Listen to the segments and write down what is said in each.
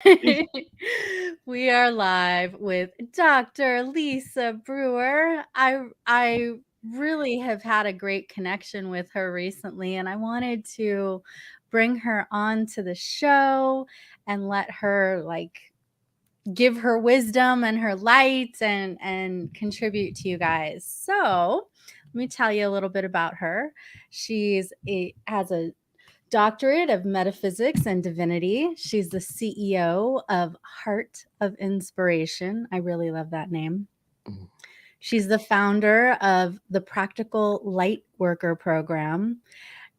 We are live with Dr. Lisa Brewer. I really have had a great connection with her recently, and I wanted to bring her on to the show and let her give her wisdom and her light and contribute to you guys. So let me tell you a little bit about her. Has a Doctorate of Metaphysics and Divinity. She's the CEO of Heart of Inspiration. I really love that name. She's the founder of the Practical Lightworker Program.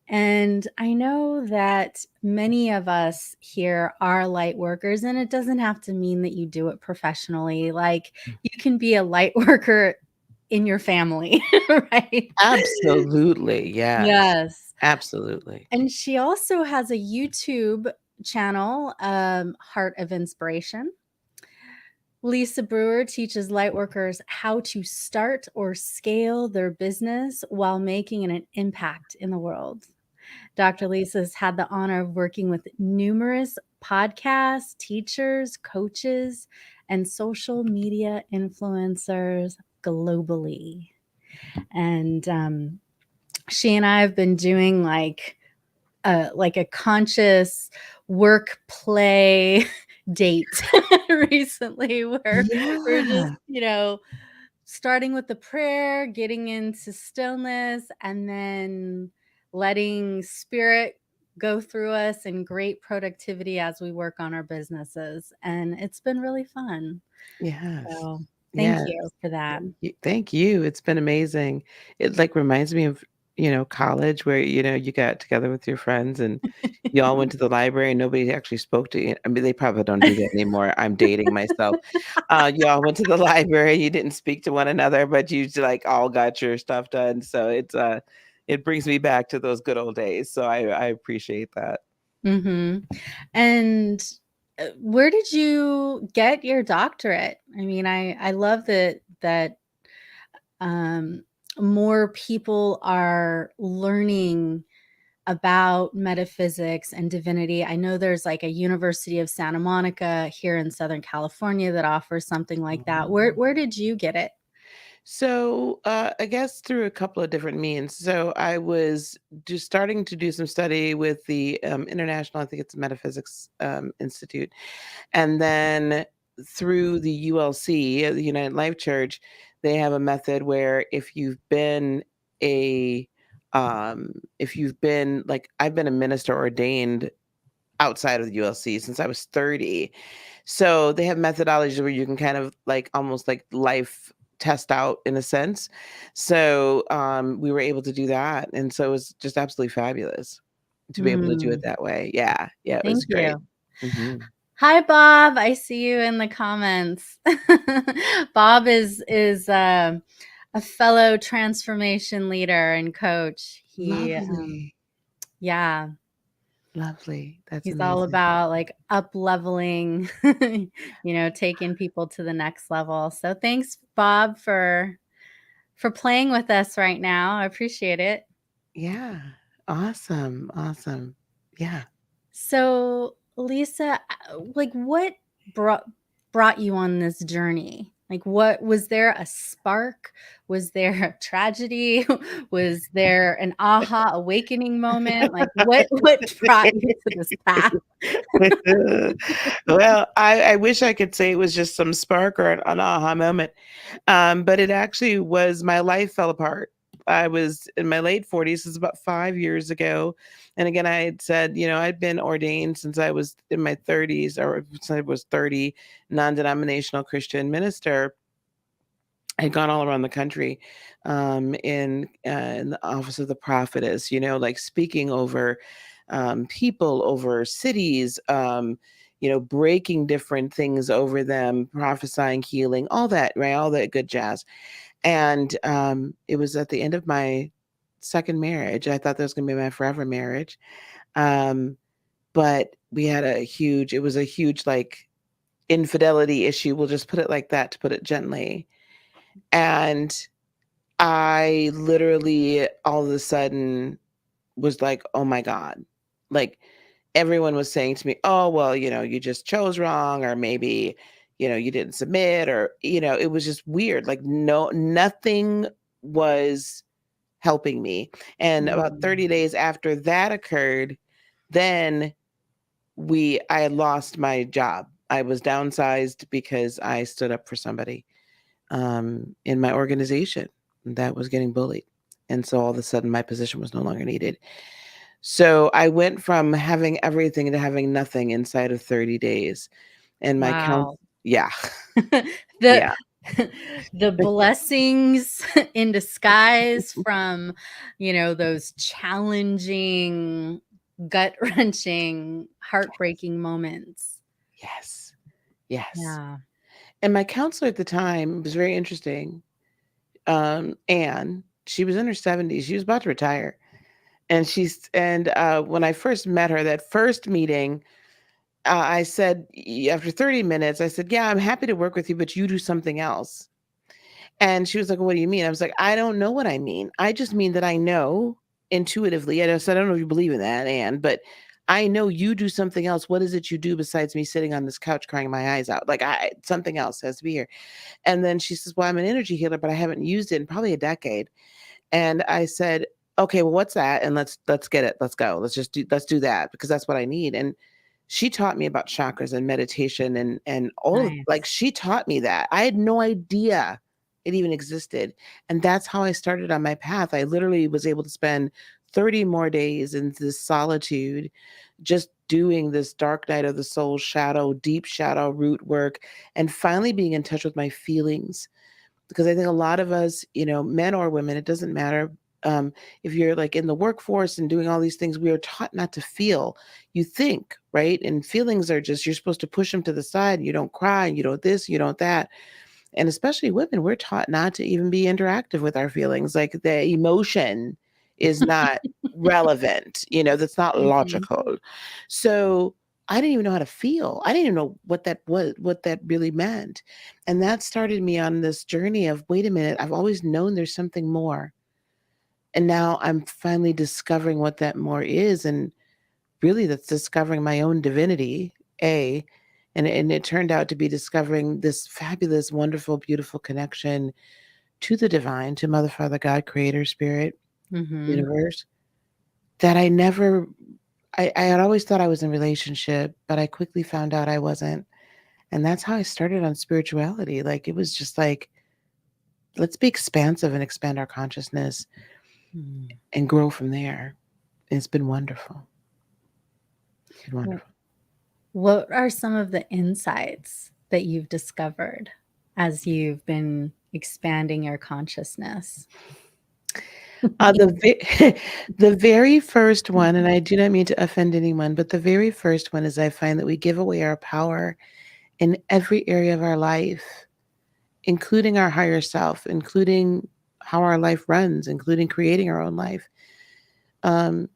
And I know that many of us here are light workers, and it doesn't have to mean that you do it professionally. Like, you can be a light worker in your family, right? Absolutely. Yes. Yes. Absolutely. And she also has a YouTube channel, Heart of Inspiration. Lisa Brewer teaches lightworkers how to start or scale their business while making an impact in the world. Dr. Lisa's had the honor of working with numerous podcasts, teachers, coaches, and social media influencers globally. And she and I have been doing like a conscious work play date recently where we're just, Yeah. starting with the prayer, getting into stillness, and then letting spirit go through us in great productivity as we work on our businesses. And it's been really fun. Yes. So thank Yes. you for that. Thank you. It's been amazing. It reminds me of, college where, you got together with your friends and you all went to the library and nobody actually spoke to you. I mean, they probably don't do that anymore. I'm dating myself. You all went to the library, you didn't speak to one another, but you all got your stuff done. So it brings me back to those good old days. So I appreciate that. Mm-hmm. And where did you get your doctorate? I mean, I love that um, more people are learning about metaphysics and divinity. I know there's like a University of Santa Monica here in Southern California that offers something like that. Where did you get it? So, I guess through a couple of different means. So, I was just starting to do some study with the International, I think it's Metaphysics Institute, and then through the ULC, the United Life Church, they have a method where if you've been like, I've been a minister ordained outside of the ULC since I was 30. So they have methodologies where you can kind of almost like life test out in a sense. So we were able to do that. And so it was just absolutely fabulous to be able to do it Mm, that way. Yeah. Yeah. It thank was great. you. Hmm. Hi, Bob. I see you in the comments. Bob is a fellow transformation leader and coach. Lovely. Yeah, Lovely. That's he's all amazing. about like up leveling, taking people to the next level. So thanks, Bob, for playing with us right now. I appreciate it. Yeah. Awesome. Awesome. Yeah. So, Lisa, what brought brought you on this journey? Like, what was there a spark? Was there a tragedy? Was there an aha awakening moment? Like, what brought you to this path? Well, I wish I could say it was just some spark or an aha moment. But it actually was my life fell apart. I was in my late 40s, this is about 5 years ago. And again, I had said, I'd been ordained since I was in my 30s, or since I was 30, non denominational Christian minister. I'd gone all around the country in the office of the prophetess, speaking over people, over cities, breaking different things over them, prophesying, healing, all that, right? All that good jazz. And it was at the end of my second marriage. I thought that was going to be my forever marriage. Um, but we had it was a huge, infidelity issue. We'll just put it like that, to put it gently. And I literally all of a sudden was like, "Oh my God." Like everyone was saying to me, oh, well, you just chose wrong, or maybe, you didn't submit, or, it was just weird. Like, no, nothing was helping me. And about 30 Mm. days after that occurred, then I had lost my job. I was downsized because I stood up for somebody in my organization that was getting bullied. And so all of a sudden my position was no longer needed. So I went from having everything to having nothing inside of 30 days. And my counsel, Wow. yeah, The yeah, the blessings in disguise from, those challenging, gut-wrenching, heartbreaking moments. yes, yes. Yeah. And my counselor at the time was very interesting. Anne, she was in her 70s. She was about to retire. And when I first met her, that first meeting, I said, after 30 minutes, I said, yeah, I'm happy to work with you, but you do something else. And she was like, what do you mean? I was like, I don't know what I mean. I just mean that I know intuitively. I said, I don't know if you believe in that, Anne, but I know you do something else. What is it you do besides me sitting on this couch crying my eyes out? Like, something else has to be here. And then she says, well, I'm an energy healer, but I haven't used it in probably a decade. And I said, okay, well, what's that? And let's get it. Let's go. Let's do that, because that's what I need. And she taught me about chakras and meditation and all of, like, Nice. she taught me that. I had no idea it even existed. And that's how I started on my path. I literally was able to spend 30 more days in this solitude, just doing this dark night of the soul shadow, deep shadow root work, and finally being in touch with my feelings. Because I think a lot of us, men or women, it doesn't matter. If you're like in the workforce and doing all these things, we are taught not to feel. You think, right? And feelings are just, you're supposed to push them to the side. You don't cry, you don't this, you don't that. And especially women, we're taught not to even be interactive with our feelings. Like, the emotion is not relevant, that's not Mhm. logical. So I didn't even know how to feel. I didn't even know what that was, what that really meant. And that started me on this journey of, wait a minute, I've always known there's something more. And now I'm finally discovering what that more is. And really, that's discovering my own divinity, A. And it turned out to be discovering this fabulous, wonderful, beautiful connection to the divine, to Mother, Father, God, Creator, Spirit, Mhm. Universe, that I had always thought I was in relationship, but I quickly found out I wasn't. And that's how I started on spirituality. Like, it was just like, let's be expansive and expand our consciousness Mm. and grow from there. It's been wonderful. It's been W wonderful. What are some of the insights that you've discovered as you've been expanding your consciousness? The very first one, and I do not mean to offend anyone, but the very first one is, I find that we give away our power in every area of our life, including our higher self, including how our life runs, including creating our own life. Um,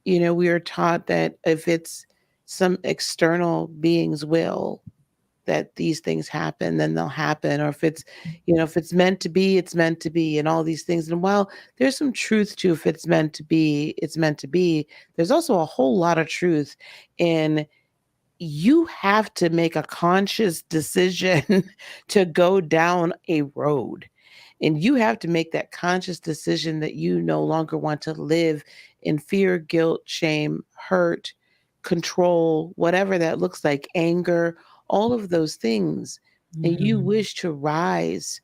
we are taught that if it's some external being's will that these things happen, then they'll happen. Or if it's meant to be, it's meant to be, and all these things. And while there's some truth to, if it's meant to be, it's meant to be, there's also a whole lot of truth in, you have to make a conscious decision to go down a road. And you have to make that conscious decision that you no longer want to live in fear, guilt, shame, hurt, control, whatever that looks like, anger, all of those things. And you Mhm. wish to rise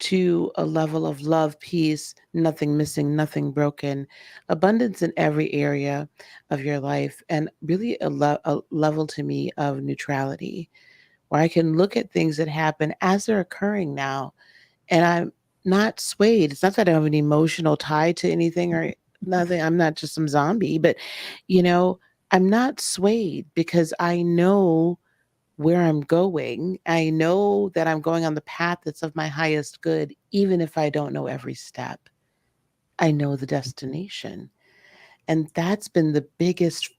to a level of love, peace, nothing missing, nothing broken, abundance in every area of your life, and really a level to me of neutrality, where I can look at things that happen as they're occurring now, and I'm not swayed. It's not that I have an emotional tie to anything or nothing. I'm not just some zombie, but you know, I'm not swayed because I know where I'm going. I know that I'm going on the path that's of my highest good, even if I don't know every step. I know the destination. And that's been the biggest,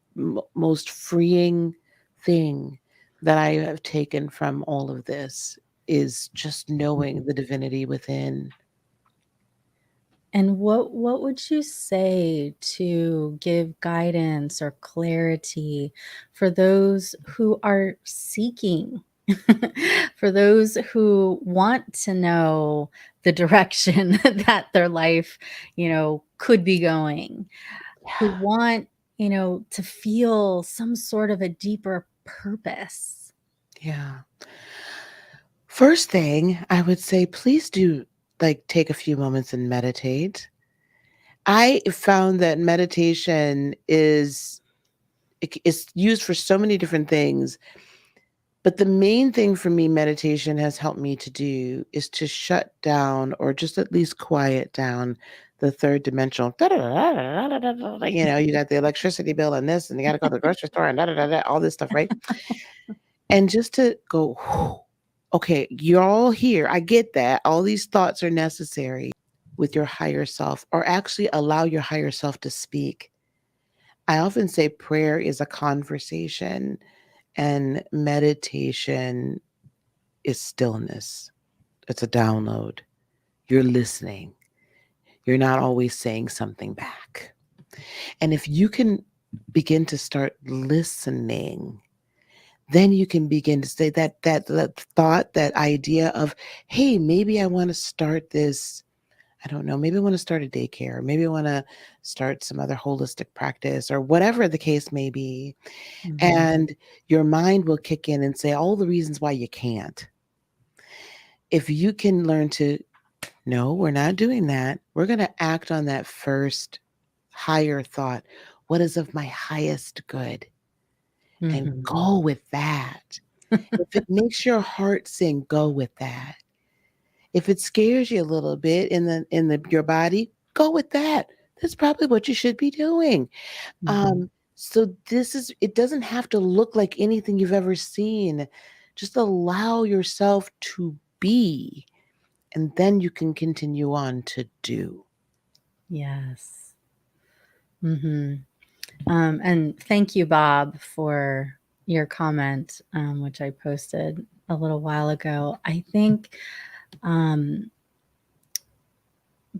most freeing thing that I have taken from all of this, is just knowing the divinity within. And what would you say to give guidance or clarity for those who are seeking, for those who want to know the direction that their life, could be going, who Yeah. want, to feel some sort of a deeper purpose? Yeah. First thing I would say, please do like take a few moments and meditate. I found that meditation is used for so many different things, but the main thing for me meditation has helped me to do is to shut down or just at least quiet down the third dimensional. You got the electricity bill and this, and you got to go to the grocery store and all this stuff, right? And just to go, okay, you're all here. I get that. All these thoughts are necessary with your higher self, or actually allow your higher self to speak. I often say prayer is a conversation and meditation is stillness. It's a download. You're listening. You're not always saying something back. And if you can begin to start listening, then you can begin to say that thought, that idea of, hey, maybe I want to start this. I don't know, maybe I want to start a daycare, maybe I want to start some other holistic practice or whatever the case may be. Mhm. And your mind will kick in and say all the reasons why you can't. If you can learn to, no, we're not doing that. We're going to act on that first higher thought. What is of my highest good? And Mhm. go with that. If it makes your heart sing, go with that. If it scares you a little bit in your body, go with that. That's probably what you should be doing. Mhm. So it doesn't have to look like anything you've ever seen. Just allow yourself to be, and then you can continue on to do. Yes. Mhm. And thank you, Bob, for your comment, which I posted a little while ago. I think um,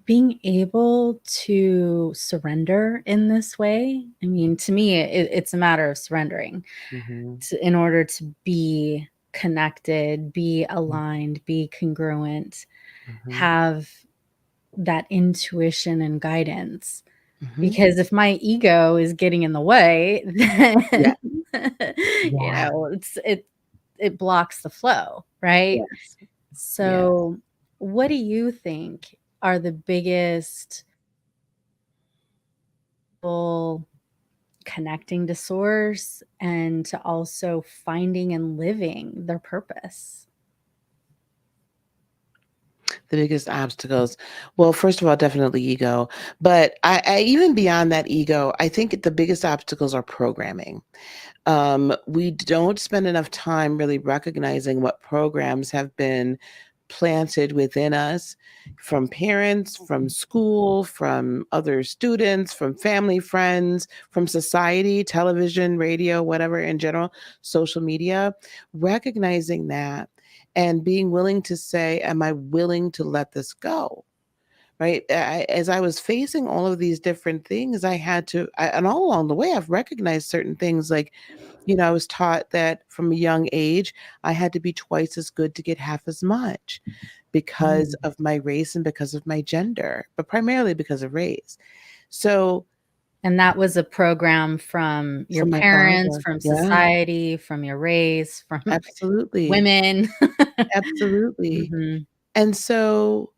being able to surrender in this way, I mean, to me, it's a matter of surrendering Mhm. in order to be connected, be aligned, be congruent, Mhm. have that intuition and guidance. Mhm. Because if my ego is getting in the way, then, Yeah. Yeah. it blocks the flow, right? Yes. Yes. So, what do you think are the biggest people connecting to source and to also finding and living their purpose? The biggest obstacles. Well, first of all, definitely ego. But I even beyond that ego, I think the biggest obstacles are programming. We don't spend enough time really recognizing what programs have been planted within us from parents, from school, from other students, from family, friends, from society, television, radio, whatever in general, social media. Recognizing that and being willing to say, am I willing to let this go? Right. As I was facing all of these different things, and all along the way, I've recognized certain things like, I was taught that from a young age, I had to be twice as good to get half as much because Mm. of my race and because of my gender, but primarily because of race. So And that was a program from your from my parents, father, from yeah, society, from your race, from absolutely, women. absolutely. Mhm. And so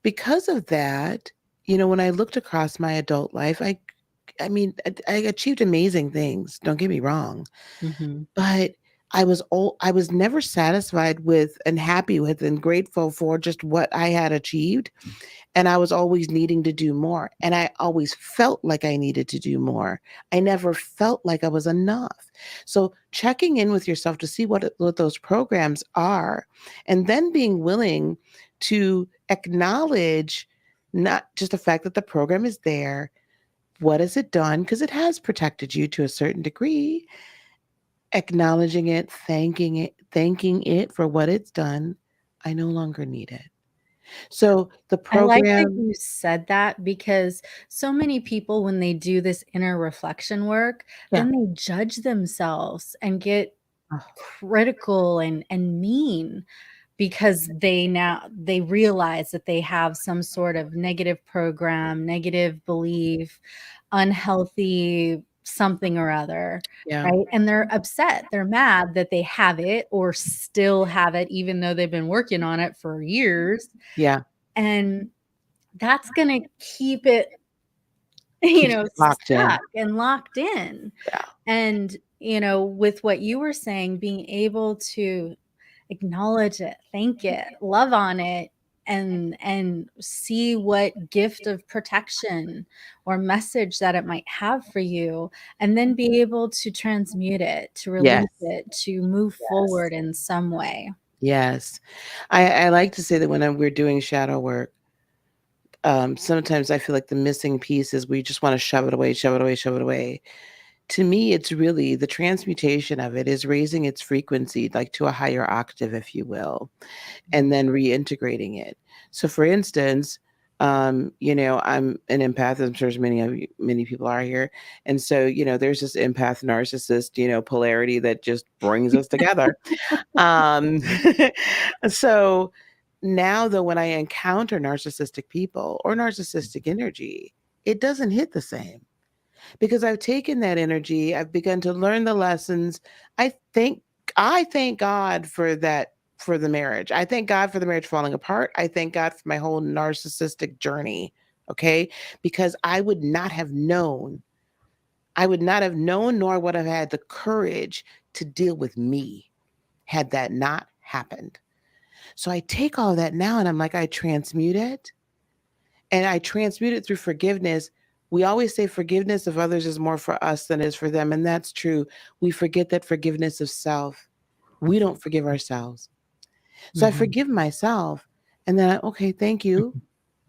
because of that, when I looked across my adult life, I mean, I achieved amazing things. Don't get me wrong. Mhm. But I was never satisfied with and happy with and grateful for just what I had achieved, and I was always needing to do more, and I always felt like I needed to do more. I never felt like I was enough. So checking in with yourself to see what those programs are, and then being willing to acknowledge not just the fact that the program is there, what has it done? Because it has protected you to a certain degree, acknowledging it, thanking it for what it's done. I no longer need it. So the I like that program you said that because so many people, when they do this inner reflection work, yeah. then they judge themselves and get Oh, critical and mean because they realize that they have some sort of negative program, negative belief, unhealthy something or other, yeah. right? And they're upset, they're mad that they have it or still have it even though they've been working on it for years, Yeah. and that's gonna keep it, Keeps it locked in. stuck and locked in. Yeah. And, with what you were saying, being able to acknowledge it, thank it, love on it, and see what gift of protection or message that it might have for you, and then be able to transmute it, to release Yes. it, to move Yes. forward in some way. Yes. I like to say that when we're doing shadow work, sometimes I feel like the missing piece is we just want to shove it away, shove it away, shove it away. To me, it's really the transmutation of it is raising its frequency, like to a higher octave, if you will, and then reintegrating it. So, for instance, I'm an empath. I'm sure as many people are here, and so there's this empath narcissist, polarity that just brings us together. Um, so now, though, when I encounter narcissistic people or narcissistic energy, it doesn't hit the same because I've taken that energy, I've begun to learn the lessons. I think I thank God for that, for the marriage. I thank God for the marriage falling apart. I thank God for my whole narcissistic journey. Okay? Because I would not have known nor would have had the courage to deal with me had that not happened. So I take all that now and I'm like, I transmute it and I transmute it through forgiveness. We always say forgiveness of others is more for us than it is for them. And that's true. We forget that forgiveness of self. We don't forgive ourselves. So I Mhm. forgive myself. And then, okay, thank you.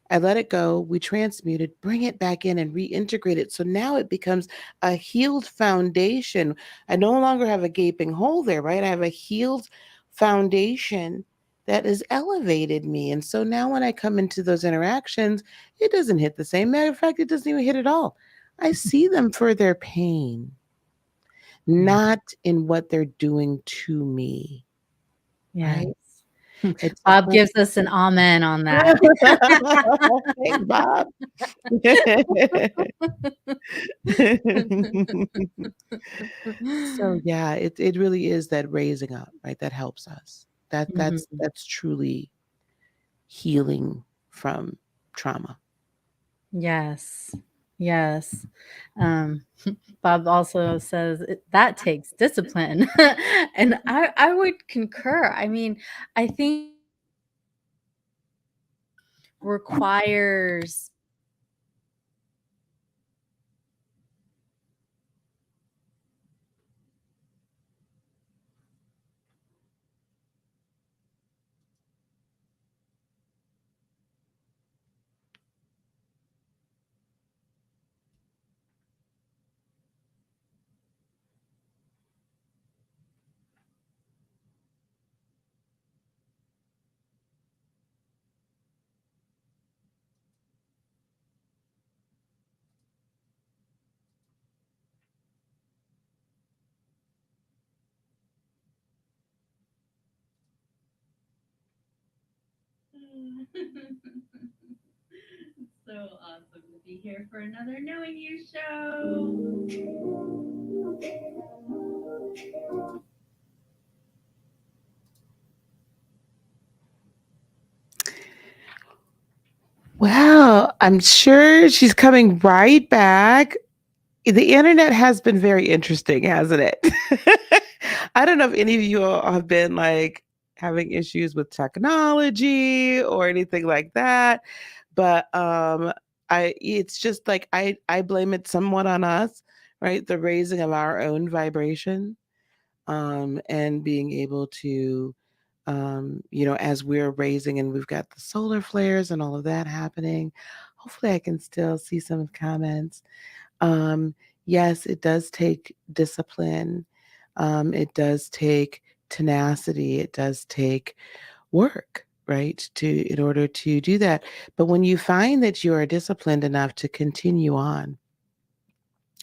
I let it go. We transmute it, bring it back in and reintegrate it. So now it becomes a healed foundation. I no longer have a gaping hole there, right? I have a healed foundation that has elevated me. And so now when I come into those interactions, it doesn't hit the same. Matter of fact, it doesn't even hit at all. I see them for their pain, Yeah. not in what they're doing to me, Yes. right? It's a Bob whole gives us an amen on that. Thanks, Bob. So yeah, it really is that raising up, right? That helps us. Mhm. That's truly healing from trauma. Yes. Yes. Um, Bob also says that takes discipline. And I would concur. I mean, I think requires It's so awesome to be here for another Knowing You show. Well, I'm sure she's coming right back. The internet has been very interesting, hasn't it? I don't know if any of you all have been like having issues with technology or anything like that, but I it's just like I blame it somewhat on us, right? The raising of our own vibration and being able to as we're raising and we've got the solar flares and all of that happening. Hopefully I can still see some comments. um, yes, it does take discipline. It does take tenacity. It does take work. right? In order to do that. But when you find that you are disciplined enough to continue on,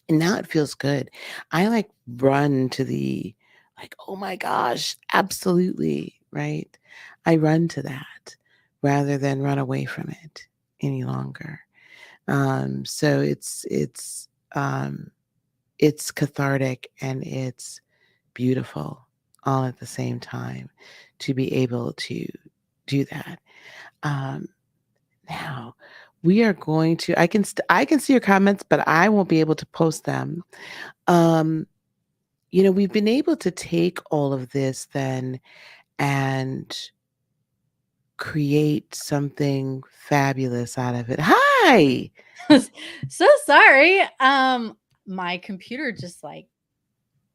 and now it feels good. I like run to the like, oh my gosh, absolutely, right? I run to that rather than run away from it any longer. So it's cathartic and it's beautiful all at the same time to be able to do that. Um, Now we are going to I can see your comments, but I won't be able to post them. Um, we've been able to take all of this then and create something fabulous out of it. Hi. So sorry. My computer just like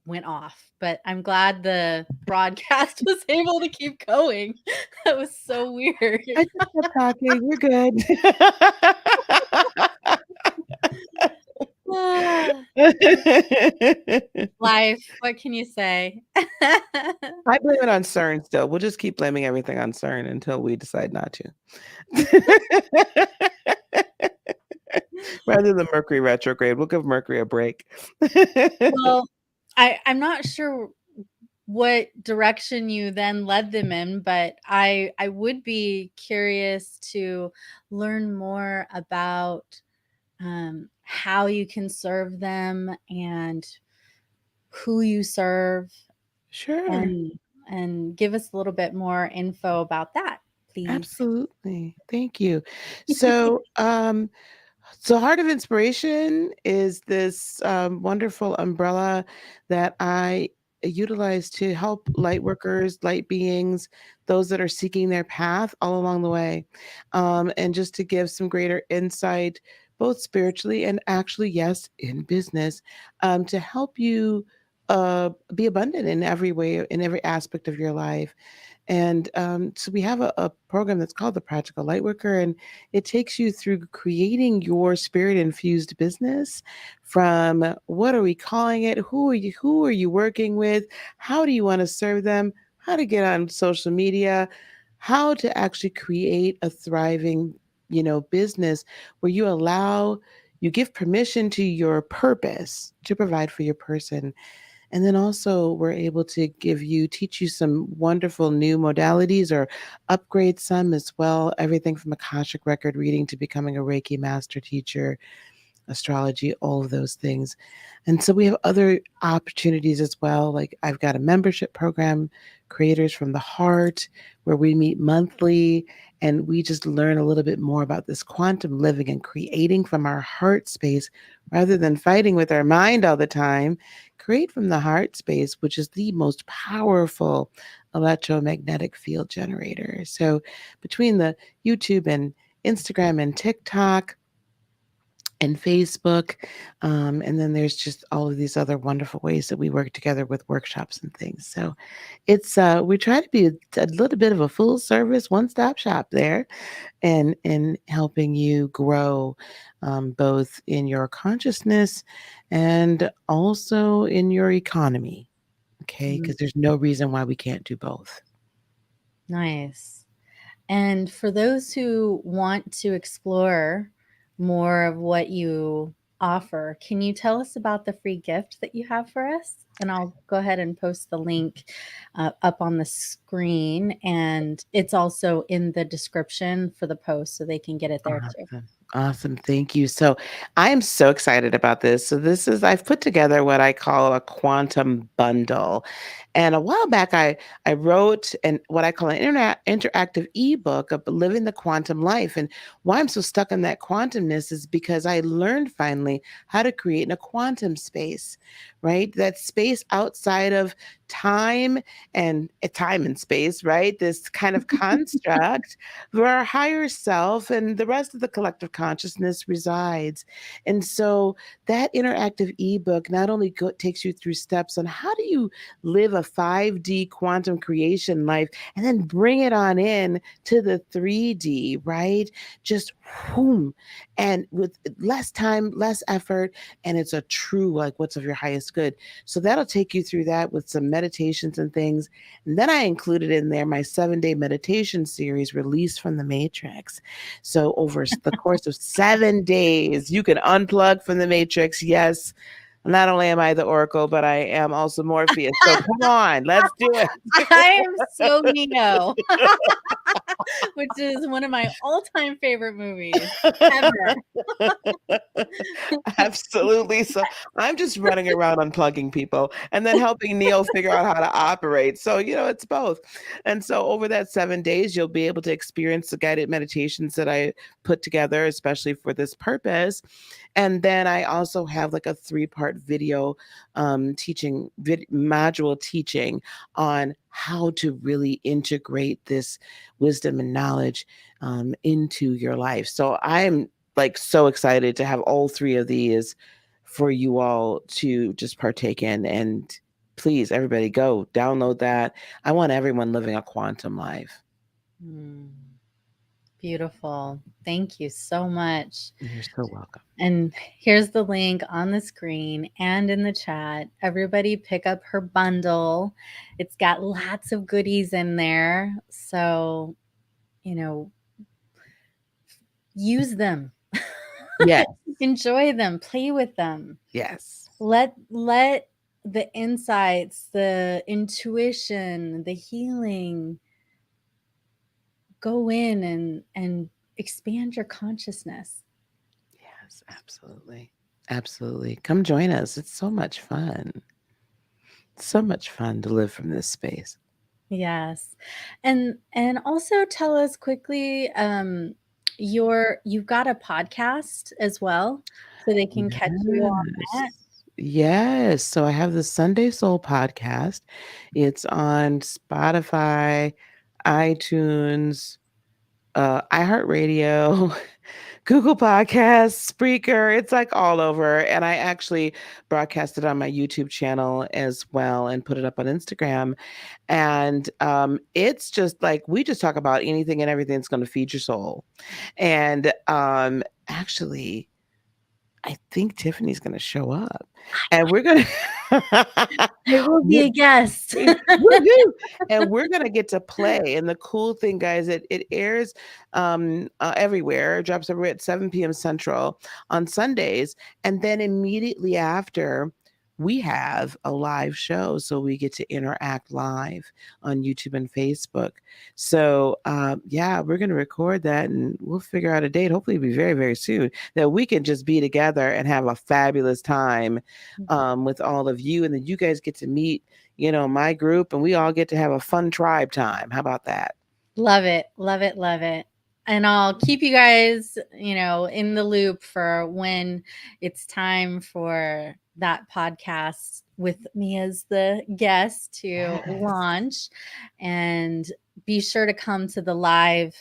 went off, but I'm glad the broadcast was able to keep going. That was so weird. I just kept talking. We're good. Ah, life, what can you say? I blame it on CERN still. We'll just keep blaming everything on CERN until we decide not to. Rather than Mercury retrograde, we'll give Mercury a break. Well, I'm not sure what direction you then led them in, but I would be curious to learn more about how you can serve them and who you serve, Sure. and give us a little bit more info about that, please. Absolutely. Thank you. So, Heart of Inspiration is this wonderful umbrella that I utilize to help light workers, light beings, those that are seeking their path all along the way. And just to give some greater insight, both spiritually and actually, yes, in business, to help you be abundant in every way, in every aspect of your life. And so we have a program that's called the Practical Lightworker, and it takes you through creating your spirit infused business from what are we calling it? Who are you working with? How do you want to serve them? How to get on social media? How to actually create a thriving, business where you give permission to your purpose to provide for your person, and then also we're able to teach you some wonderful new modalities or upgrade some as well. Everything from Akashic record reading to becoming a Reiki master teacher, astrology, all of those things. And so we have other opportunities as well. Like I've got a membership program, Creators from the Heart, where we meet monthly and we just learn a little bit more about this quantum living and creating from our heart space rather than fighting with our mind all the time. Create from the heart space, which is the most powerful electromagnetic field generator. So between the YouTube and Instagram and TikTok, and Facebook. And then there's just all of these other wonderful ways that we work together with workshops and things. So we try to be a little bit of a full service, one-stop shop there and in helping you grow both in your consciousness and also in your economy. Okay. Mm, Because there's no reason why we can't do both. nice. And for those who want to explore more of what you offer, can you tell us about the free gift that you have for us? And I'll go ahead and post the link up on the screen. And it's also in the description for the post so they can get it there too. Awesome. Awesome. Thank you. So I am so excited about this. So I've put together what I call a quantum bundle. And a while back, I wrote what I call an interactive ebook of living the quantum life. And why I'm so stuck on that quantumness is because I learned finally how to create in a quantum space, right? That space outside of time and space, right? This kind of construct where our higher self and the rest of the collective consciousness resides. And so that interactive ebook not only takes you through steps on how do you live a 5D quantum creation life and then bring it on in to the 3D, right? Just whoom, and with less time, less effort, and it's a true like what's of your highest good. So that'll take you through that with some meditations and things. And then I included in there my 7-day meditation series, Release from the Matrix. So over the course of 7 days, you can unplug from the matrix. Yes, not only am I the Oracle, but I am also Morpheus. So come on, let's do it. I am so Neo, which is one of my all-time favorite movies ever. Absolutely. So I'm just running around unplugging people and then helping Neil figure out how to operate. So, it's both. And so over that 7 days, you'll be able to experience the guided meditations that I put together, especially for this purpose. And then I also have like a 3-part video teaching module teaching on how to really integrate this wisdom and knowledge into your life. So I'm like so excited to have all 3 of these for you all to just partake in. And please, everybody, go download that. I want everyone living a quantum life. Beautiful. Thank you so much. You're so welcome. And here's the link on the screen and in the chat. Everybody pick up her bundle. It's got lots of goodies in there. So, use them. Yes. Enjoy them. Play with them. Yes. Let the insights, the intuition, the healing go in and expand your consciousness. Yes, absolutely. Absolutely. Come join us. It's so much fun. So much fun to live from this space. Yes. And also tell us quickly, you've got a podcast as well, so they can catch you on that. Yes. So I have the Sunday Soul podcast. It's on Spotify, iTunes, iHeartRadio, Google Podcasts, Spreaker. It's like all over. And I actually broadcast it on my YouTube channel as well and put it up on Instagram. And it's just like we just talk about anything and everything that's going to feed your soul. And actually, I think Tiffany's going to show up, and we're going to. I will be a guest. And we're going to get to play. And the cool thing, guys, it airs everywhere. It drops everywhere at 7 p.m. Central on Sundays. And then immediately after, we have a live show. So we get to interact live on YouTube and Facebook. So, we're going to record that and we'll figure out a date. Hopefully it'll be very, very soon that we can just be together and have a fabulous time with all of you. And then you guys get to meet, my group, and we all get to have a fun tribe time. How about that? Love it. Love it. Love it. And I'll keep you guys, in the loop for when it's time for that podcast with me as the guest to launch. And be sure to come to the live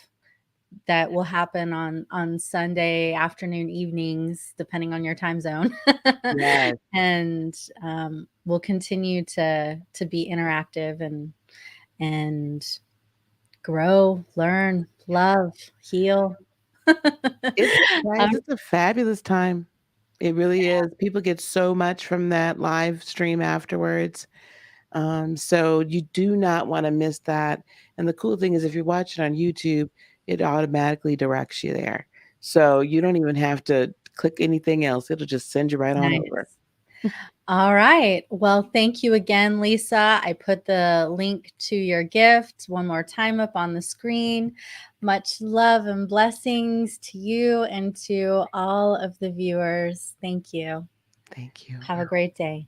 that will happen on Sunday afternoon, evenings, depending on your time zone. Yes. And we'll continue to be interactive and grow, learn, love, heal. It's a fabulous time. It really is. People get so much from that live stream afterwards. So you do not want to miss that. And the cool thing is if you watch it on YouTube, it automatically directs you there. So you don't even have to click anything else. It'll just send you right on over. All right. Well, thank you again, Lisa. I put the link to your gift one more time up on the screen. Much love and blessings to you and to all of the viewers. Thank you. Thank you. Have a great day.